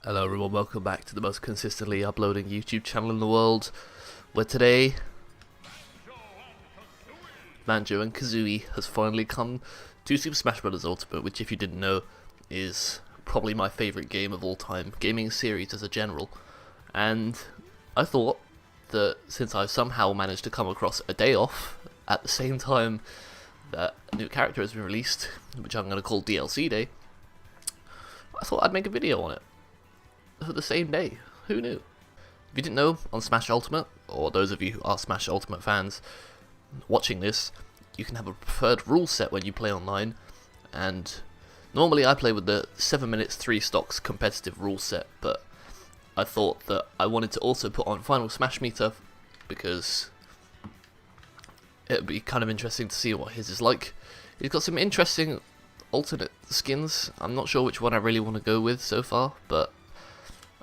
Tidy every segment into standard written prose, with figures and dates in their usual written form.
Hello everyone, welcome back to the most consistently uploading YouTube channel in the world, where today Banjo and Kazooie has finally come to Super Smash Bros. Ultimate, which if you didn't know is probably my favourite game of all time, gaming series as a general. And I thought that since I've somehow managed to come across a day off at the same time that a new character has been released, which I'm going to call DLC Day, I thought I'd make a video on it. For the same day. Who knew? If you didn't know, on Smash Ultimate, or those of you who are Smash Ultimate fans watching this, you can have a preferred rule set when you play online, and normally I play with the 7 minutes 3 stocks competitive rule set, but I thought that I wanted to also put on Final Smash Meter because it would be kind of interesting to see what his is like. He's got some interesting alternate skins. I'm not sure which one I really want to go with so far, but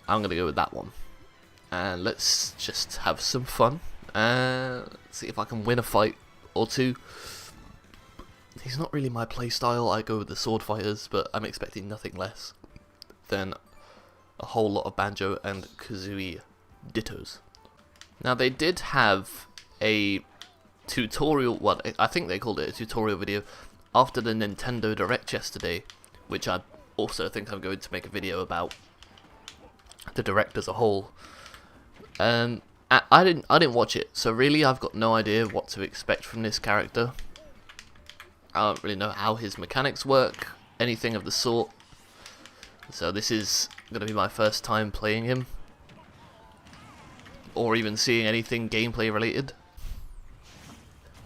I'm going to go with that one. And let's just have some fun and see if I can win a fight or two. He's not really my playstyle. I go with the sword fighters, but I'm expecting nothing less than a whole lot of Banjo and Kazooie dittos. Now they did have a tutorial, well I think they called it a tutorial video after the Nintendo Direct yesterday, which I also think I'm going to make a video about the Direct as a whole. I didn't watch it, so really I've got no idea what to expect from this character. I don't really know how his mechanics work, anything of the sort. So this is going to be my first time playing him, or even seeing anything gameplay related.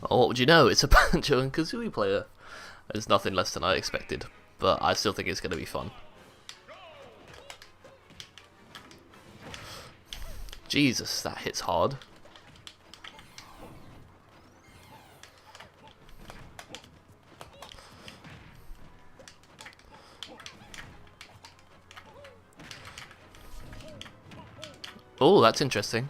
Oh, what would you know? It's a Banjo and Kazooie player. It's nothing less than I expected, but I still think it's going to be fun. Jesus, that hits hard. Oh, that's interesting.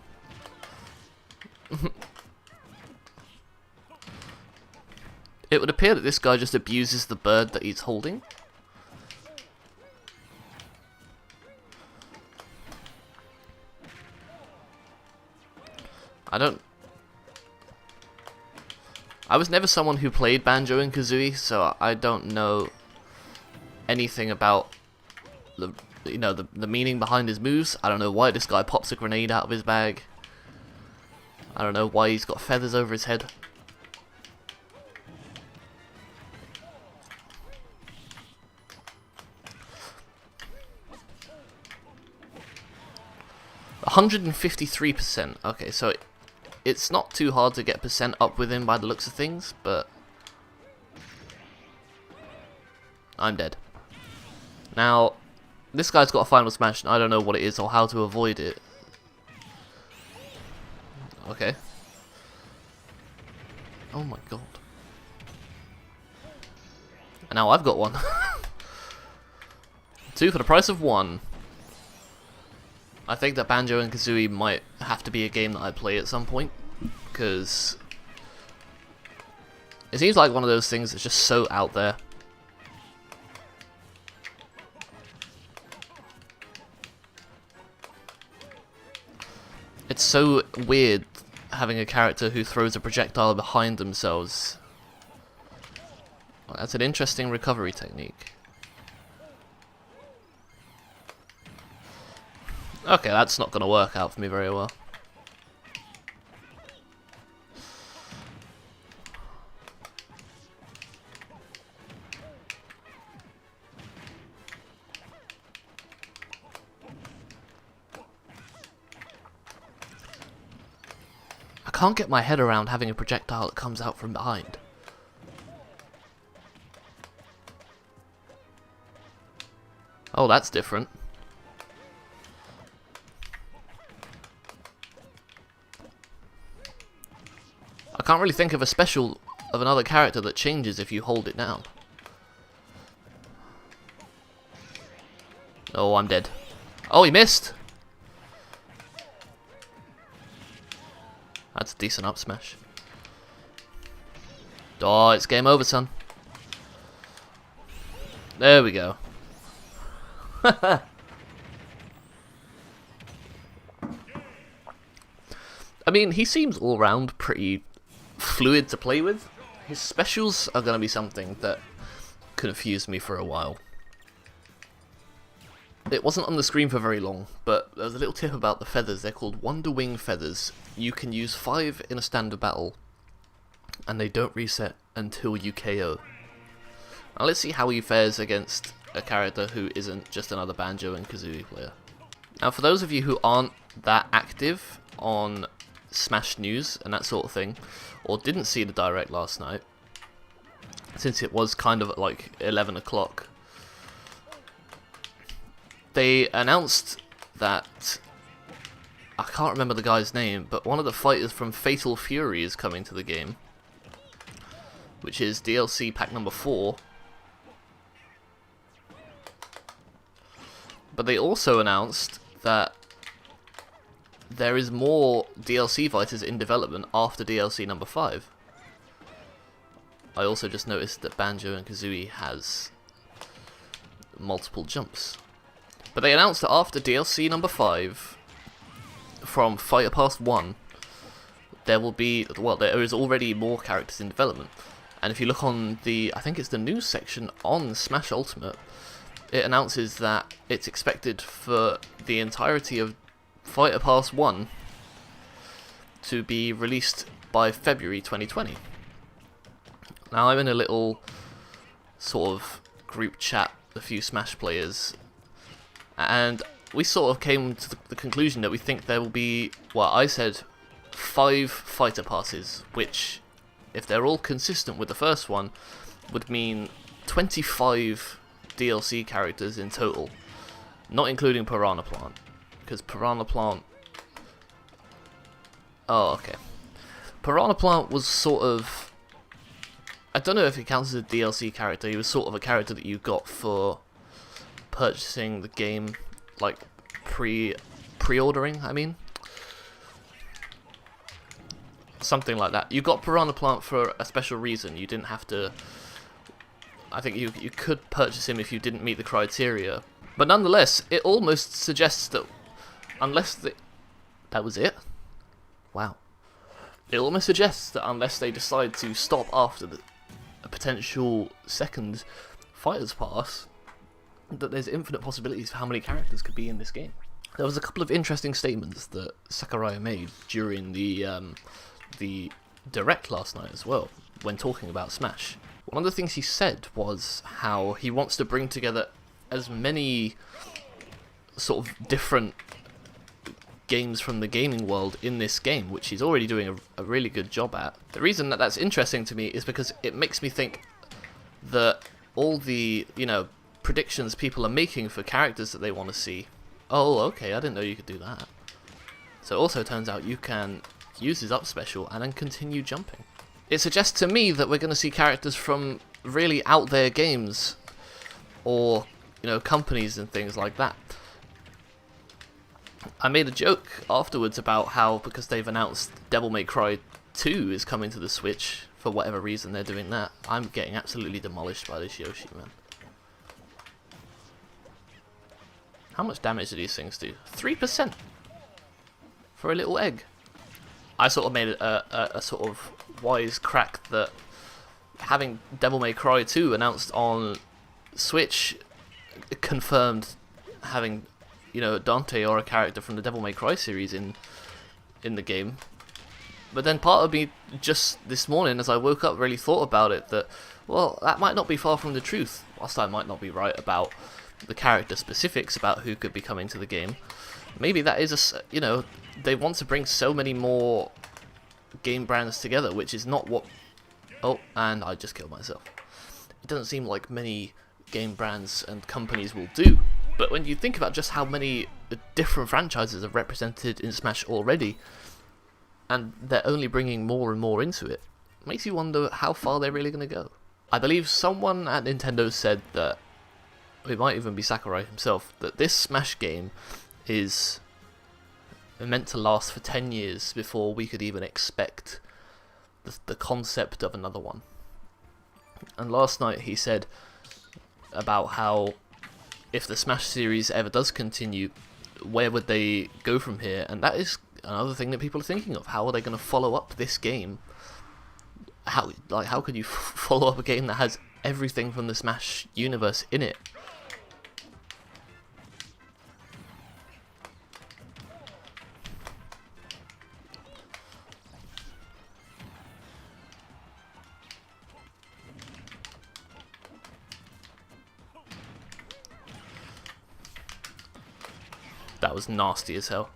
It would appear that this guy just abuses the bird that he's holding. I was never someone who played Banjo and Kazooie, so I don't know anything about the meaning behind his moves. I don't know why this guy pops a grenade out of his bag. I don't know why he's got feathers over his head. %153%. Okay, so it's not too hard to get percent up with him by the looks of things, but I'm dead. Now, this guy's got a Final Smash, and I don't know what it is or how to avoid it. Okay. Oh my god. And now I've got one. 2 for the price of 1. I think that Banjo and Kazooie might have to be a game that I play at some point, because it seems like one of those things that's just so out there. It's so weird having a character who throws a projectile behind themselves. Well, that's an interesting recovery technique. Okay, that's not going to work out for me very well. I can't get my head around having a projectile that comes out from behind. Oh, that's different. I can't really think of a special of another character that changes if you hold it down. Oh, I'm dead. Oh, he missed! That's a decent up smash. Oh, it's game over, son. There we go. I mean, he seems all round pretty fluid to play with. His specials are going to be something that confused me for a while. It wasn't on the screen for very long, but there was a little tip about the feathers. They're called Wonder Wing feathers. You can use 5 in a standard battle, and they don't reset until you KO. Now let's see how he fares against a character who isn't just another Banjo and Kazooie player. Now for those of you who aren't that active on Smash News and that sort of thing, or didn't see the Direct last night, since it was kind of at like 11 o'clock, they announced that, I can't remember the guy's name, but one of the fighters from Fatal Fury is coming to the game, which is DLC pack number 4. But they also announced that there is more DLC fighters in development after DLC number 5. I also just noticed that Banjo and Kazooie has multiple jumps. But they announced that after DLC number 5, from Fighter Pass 1, there will be, well, there is already more characters in development. And if you look on the, I think it's the news section on Smash Ultimate, it announces that it's expected for the entirety of Fighter Pass 1 to be released by February 2020. Now I'm in a little sort of group chat with a few Smash players, and we sort of came to the conclusion that we think there will be, well, I said 5 fighter passes, which, if they're all consistent with the first one, would mean 25 DLC characters in total, not including Piranha Plant, because Piranha Plant... Oh, okay. Piranha Plant was sort of... I don't know if it counts as a DLC character. He was sort of a character that you got for purchasing the game, like pre-ordering, I mean. Something like that. You got Piranha Plant for a special reason. You didn't have to... I think you could purchase him if you didn't meet the criteria. But nonetheless, it almost suggests that unless that was it? Wow. It almost suggests that unless they decide to stop after a potential second Fighter's Pass, that there's infinite possibilities for how many characters could be in this game. There was a couple of interesting statements that Sakurai made during the Direct last night as well, when talking about Smash. One of the things he said was how he wants to bring together as many sort of different games from the gaming world in this game, which he's already doing a really good job at. The reason that that's interesting to me is because it makes me think that all the, you know, predictions people are making for characters that they want to see, oh, okay, I didn't know you could do that. So it also turns out you can use his up special and then continue jumping. It suggests to me that we're going to see characters from really out there games, or, you know, companies and things like that. I made a joke afterwards about how, because they've announced Devil May Cry 2 is coming to the Switch, for whatever reason they're doing that, I'm getting absolutely demolished by this Yoshi, man. How much damage do these things do? 3% for a little egg. I sort of made a sort of wise crack that having Devil May Cry 2 announced on Switch confirmed having, you know, Dante or a character from the Devil May Cry series in the game. But then part of me just this morning, as I woke up, really thought about it, that, well, that might not be far from the truth. Whilst I might not be right about the character specifics about who could be coming to the game, maybe that is you know, they want to bring so many more game brands together, which is not what... Oh, and I just killed myself. It doesn't seem like many game brands and companies will do. But when you think about just how many different franchises are represented in Smash already, and they're only bringing more and more into it, makes you wonder how far they're really going to go. I believe someone at Nintendo said that, it might even be Sakurai himself, that this Smash game is meant to last for 10 years before we could even expect the concept of another one. And last night he said about how if the Smash series ever does continue, where would they go from here? And that is another thing that people are thinking of. How are they going to follow up this game? How could you follow up a game that has everything from the Smash universe in it? That was nasty as hell.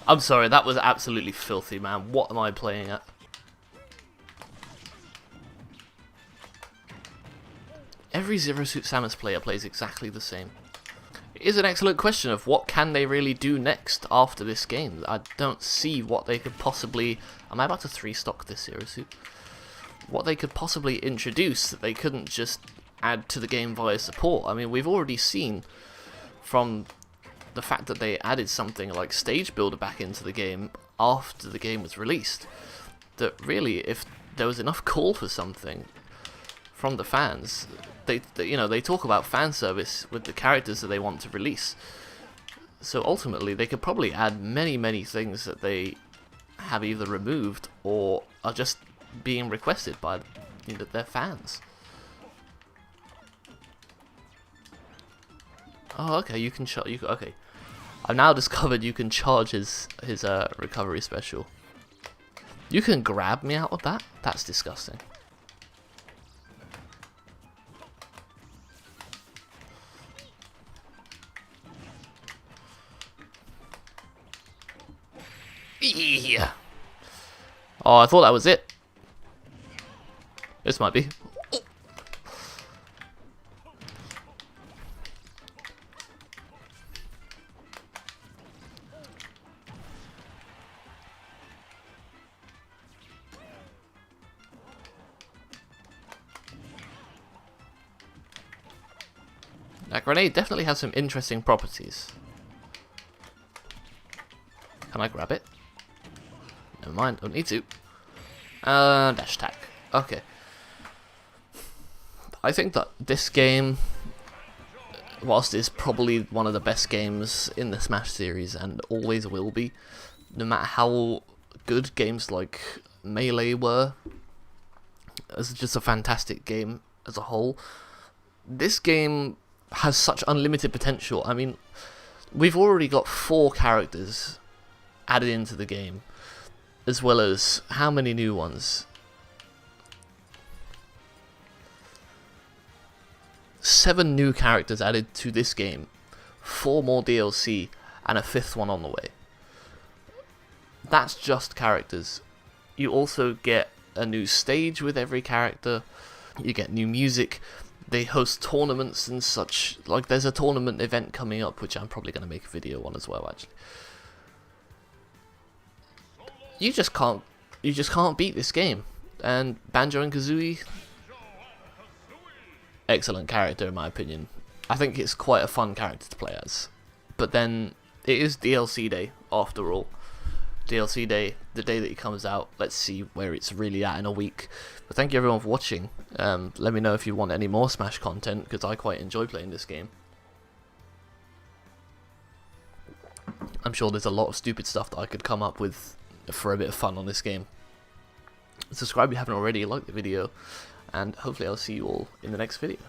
I'm sorry, that was absolutely filthy, man. What am I playing at? Every Zero Suit Samus player plays exactly the same. It is an excellent question of what can they really do next after this game. I don't see what they could possibly... Am I about to 3-stock this Zero Suit? What they could possibly introduce that they couldn't just add to the game via support. I mean, we've already seen from the fact that they added something like Stage Builder back into the game after the game was released, that really, if there was enough call for something from the fans, they talk about fan service with the characters that they want to release. So ultimately, they could probably add many things that they have either removed or are just being requested by their fans. Oh, okay, you can okay. I've now discovered you can charge his recovery special. You can grab me out of that? That's disgusting. Yeah. Oh, I thought that was it. This might be. That grenade definitely has some interesting properties. Can I grab it? Never mind, don't need to. Dash attack. Okay. I think that this game, whilst it's probably one of the best games in the Smash series and always will be, no matter how good games like Melee were, it's just a fantastic game as a whole. This game has such unlimited potential. I mean, we've already got 4 characters added into the game, as well as how many new ones? 7 new characters added to this game, 4 more DLC, and a 5th one on the way. That's just characters. You also get a new stage with every character, you get new music, they host tournaments and such. Like, there's a tournament event coming up, which I'm probably going to make a video on as well, actually. You just can't beat this game. And Banjo and Kazooie, excellent character in my opinion. I think it's quite a fun character to play as. But then, it is DLC day, after all. DLC day, the day that it comes out. Let's see where it's really at in a week. But thank you everyone for watching. Let me know if you want any more Smash content, because I quite enjoy playing this game. I'm sure there's a lot of stupid stuff that I could come up with for a bit of fun on this game. Subscribe if you haven't already, like the video, and hopefully I'll see you all in the next video.